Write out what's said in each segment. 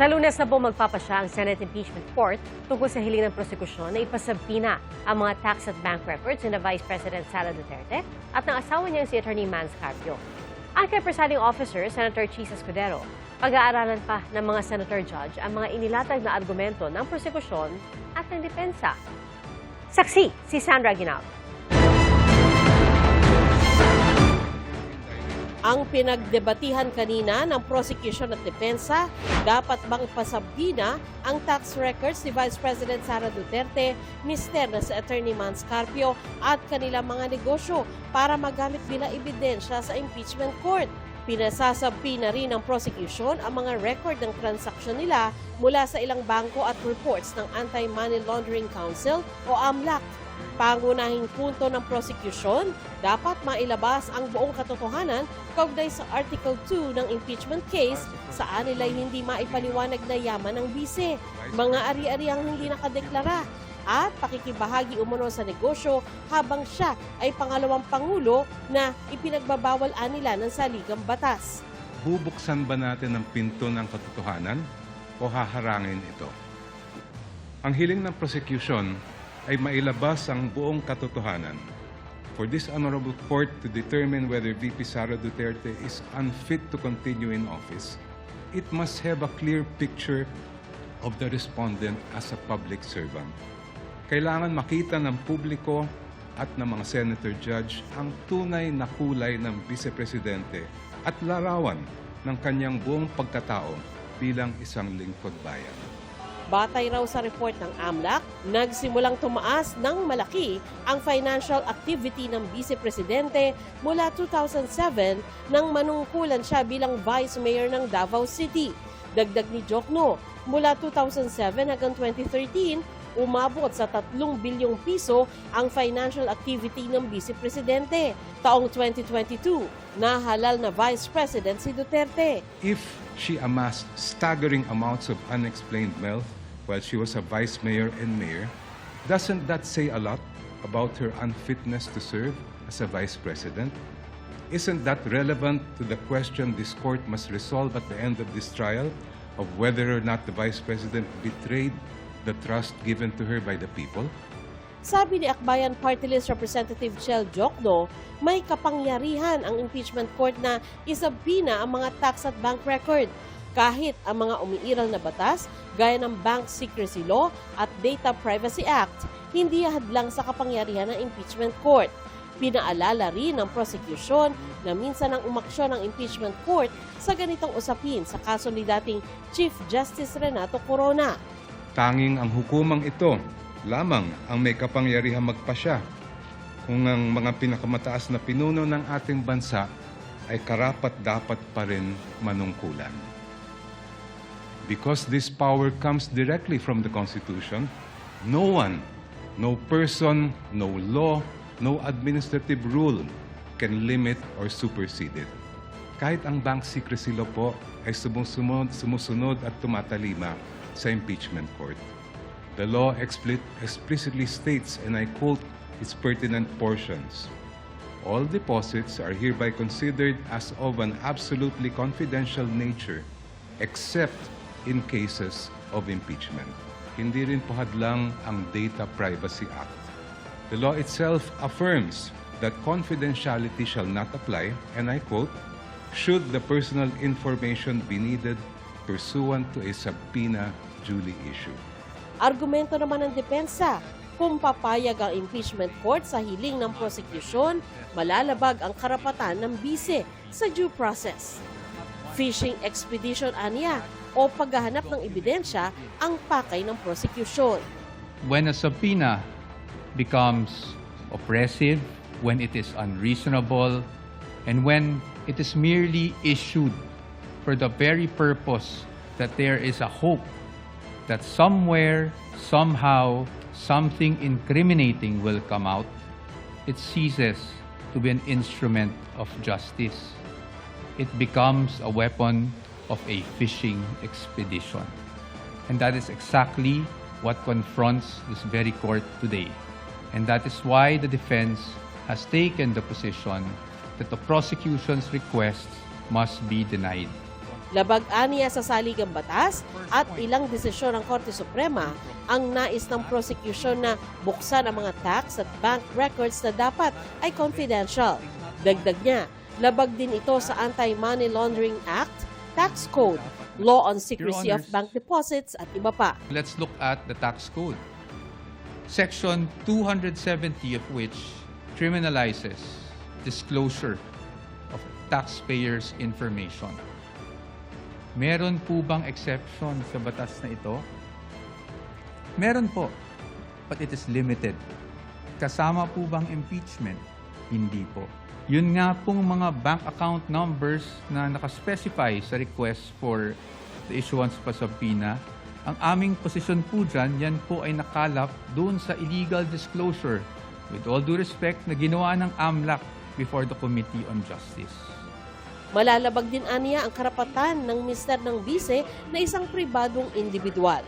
Sa Lunes na po magpapasya ang Senate Impeachment Court tungkol sa hiling ng prosekusyon na ipasabina ang mga tax at bank records ni Vice President Sara Duterte at ng asawa niyang si Attorney Mans Carpio. Ang kay presiding officer, Senator Chis Escudero, pag-aaralan pa ng mga senator judge ang mga inilatag na argumento ng prosekusyon at ng depensa. Saksi si Sandra Aguinaldo. Ang pinagdebatihan kanina ng prosecution at depensa, dapat bang pasabina ang tax records ni Vice President Sara Duterte, mister na si Attorney Mans Carpio at kanilang mga negosyo para magamit bilang ebidensya sa impeachment court. Pinasasabi na rin ng prosecution ang mga record ng transaksyon nila mula sa ilang bangko at reports ng Anti-Money Laundering Council o AMLAC. Pangunahing punto ng prosecution, dapat mailabas ang buong katotohanan kaugnay sa Article 2 ng impeachment case saan nila'y hindi maipaliwanag na yaman ng bise, mga ari-ariang hindi nakadeklara at pakikibahagi umano sa negosyo habang siya ay pangalawang pangulo na ipinagbabawal nila ng saligang batas. Bubuksan ba natin ang pinto ng katotohanan o haharangin ito? Ang hiling ng prosecution ay mailabas ang buong katotohanan for this honorable court to determine whether VP Sara Duterte is unfit to continue in office. It must have a clear picture of the respondent as a public servant. Kailangan makita ng publiko at ng mga senator judge ang tunay na kulay ng vice-presidente at larawan ng kanyang buong pagkatao bilang isang lingkod bayan. Batay raw sa report ng AMLAC, nagsimulang tumaas ng malaki ang financial activity ng Vice-Presidente mula 2007 nang manungkulan siya bilang Vice Mayor ng Davao City. Dagdag ni Jokno, mula 2007 hanggang 2013, umabot sa 3 bilyong piso ang financial activity ng Vice-Presidente. Taong 2022, nahalal na Vice President si Duterte. If she amassed staggering amounts of unexplained wealth while she was a vice mayor and mayor, doesn't that say a lot about her unfitness to serve as a vice president? Isn't that relevant to the question this court must resolve at the end of this trial of whether or not the vice president betrayed the trust given to her by the people? Sabi ni Akbayan Party List Representative Chel Jokno, may kapangyarihan ang impeachment court na isabina ang mga tax at bank record. Kahit ang mga umiiral na batas, gaya ng Bank Secrecy Law at Data Privacy Act, hindi hadlang sa kapangyarihan ng impeachment court. Pinaalala rin ng prosecution na minsan ang umaksyon ng impeachment court sa ganitong usapin sa kaso ni dating Chief Justice Renato Corona. Tanging ang hukumang ito lamang ang may kapangyarihang magpasya kung ang mga pinakamataas na pinuno ng ating bansa ay karapat-dapat pa rin manungkulan. Because this power comes directly from the Constitution, no one, no person, no law, no administrative rule can limit or supersede it. Kahit ang Bank Secrecy Law po ay sumusunod at tumatalima sa impeachment court. The law explicitly states, and I quote its pertinent portions, all deposits are hereby considered as of an absolutely confidential nature except in cases of impeachment. Hindi rin po hadlang ang Data Privacy Act. The law itself affirms that confidentiality shall not apply, and I quote, should the personal information be needed pursuant to a subpoena duly issued. Argumento naman ng depensa, kung papayag ang impeachment court sa hiling ng prosecution, malalabag ang karapatan ng bise sa due process. Fishing expedition aniya o paghahanap ng ebidensya ang pakay ng prosecution. When a subpoena becomes oppressive, when it is unreasonable, and when it is merely issued for the very purpose that there is a hope that somewhere, somehow, something incriminating will come out, it ceases to be an instrument of justice. It becomes a weapon of a fishing expedition. And that is exactly what confronts this very court today. And that is why the defense has taken the position that the prosecution's requests must be denied. Labag aniya sa saligang batas at ilang desisyon ng Korte Suprema ang nais ng prosecution na buksan ang mga tax at bank records na dapat ay confidential. Dagdag niya, labag din ito sa Anti-Money Laundering Act, Tax Code, Law on Secrecy of Bank Deposits at iba pa. Let's look at the tax code. Section 270 of which criminalizes disclosure of taxpayers' information. Meron po bang exception sa batas na ito? Meron po, but it is limited. Kasama po bang impeachment? Hindi po. Yun nga pong mga bank account numbers na nakaspecify sa request for the issuance pa subpoena, ang aming posisyon po dyan, yan po ay nakalap doon sa illegal disclosure, with all due respect, na ginawa ng AMLAC before the Committee on Justice. Malalabag din aniya ang karapatan ng mister ng bise na isang pribadong individual.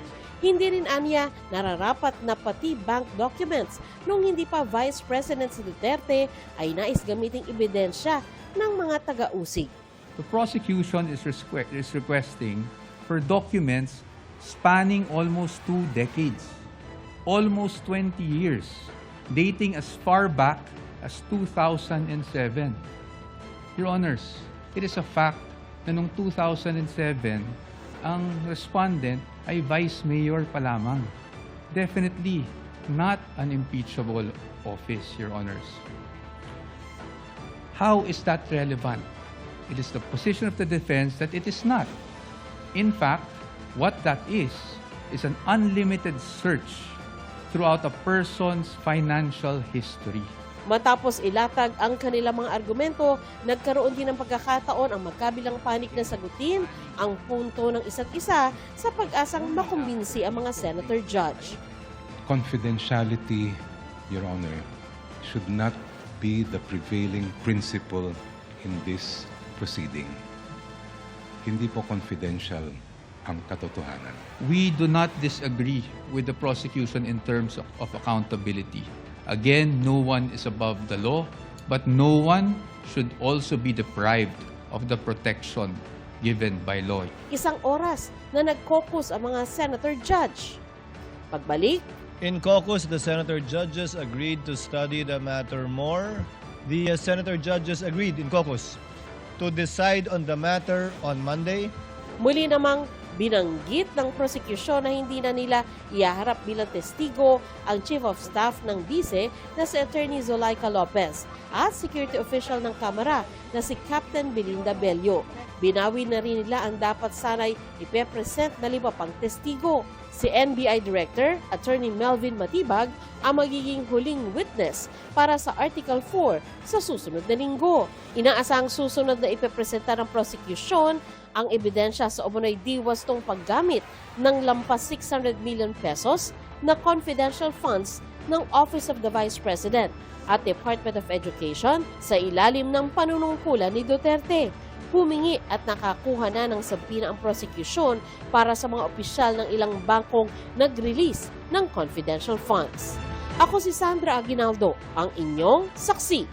Hindi rin aniya nararapat na pati bank documents nung hindi pa Vice President si Duterte ay nais gamiting ebidensya ng mga taga-usig. The prosecution is requesting for documents spanning almost 2 decades, almost 20 years, dating as far back as 2007. Your Honors, it is a fact na noong 2007, ang respondent ay Vice Mayor pa lamang. Definitely not an impeachable office, Your Honors. How is that relevant? It is the position of the defense that it is not. In fact, what that is an unlimited search throughout a person's financial history. Matapos ilatag ang kanilang mga argumento, nagkaroon din ng pagkakataon ang magkabilang panig na sagutin ang punto ng isa't isa sa pag-asang makumbinsi ang mga senator judge. Confidentiality, Your Honor, should not be the prevailing principle in this proceeding. Hindi po confidential ang katotohanan. We do not disagree with the prosecution in terms of accountability. Again, no one is above the law, but no one should also be deprived of the protection given by law. Isang oras na nag-caucus ang mga senator judge. Pagbalik, In caucus, the senator judges agreed to study the matter more. The senator judges agreed in caucus to decide on the matter on Monday. muli namang binanggit ng prosekusyon na hindi na nila ihaharap bilang testigo ang Chief of Staff ng Bise na si Attorney Zulaika Lopez at security official ng Kamara na si Captain Belinda Bello. Binawi na rin nila ang dapat sanay ipepresent na 5 pang testigo. Si NBI Director, Attorney Melvin Matibag, ang magiging huling witness para sa Article 4 sa susunod na linggo. Inaasang susunod na ipepresenta ng prosecution ang ebidensya sa umunoy diwastong paggamit ng lampas 600 million pesos na confidential funds ng Office of the Vice President at Department of Education sa ilalim ng panunungkulan ni Duterte. Humingi at nakakuha na ng sabina ang prosecution para sa mga opisyal ng ilang bangkong nag-release ng confidential funds. Ako si Sandra Aguinaldo, ang inyong saksi.